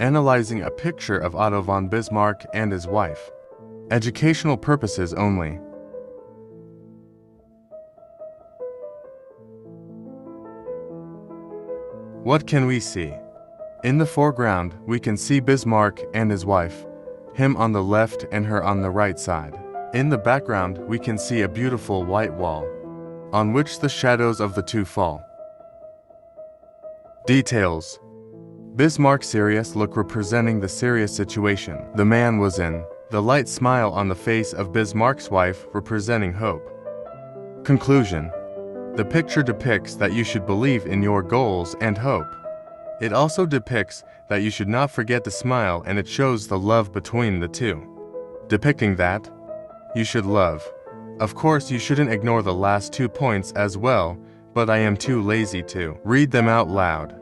Analyzing a picture of Otto von Bismarck and his wife. Educational purposes only. What can we see? In the foreground, we can see Bismarck and his wife, him on the left and her on the right side. In the background, we can see a beautiful white wall, on which the shadows of the two fall. Details. Bismarck's serious look representing the serious situation the man was in, the light smile on the face of Bismarck's wife representing hope. Conclusion. The picture depicts that you should believe in your goals and hope. It also depicts that you should not forget to smile, and it shows the love between the two. Depicting that you should love. Of course, you shouldn't ignore the last 2 points as well, but I am too lazy to read them out loud.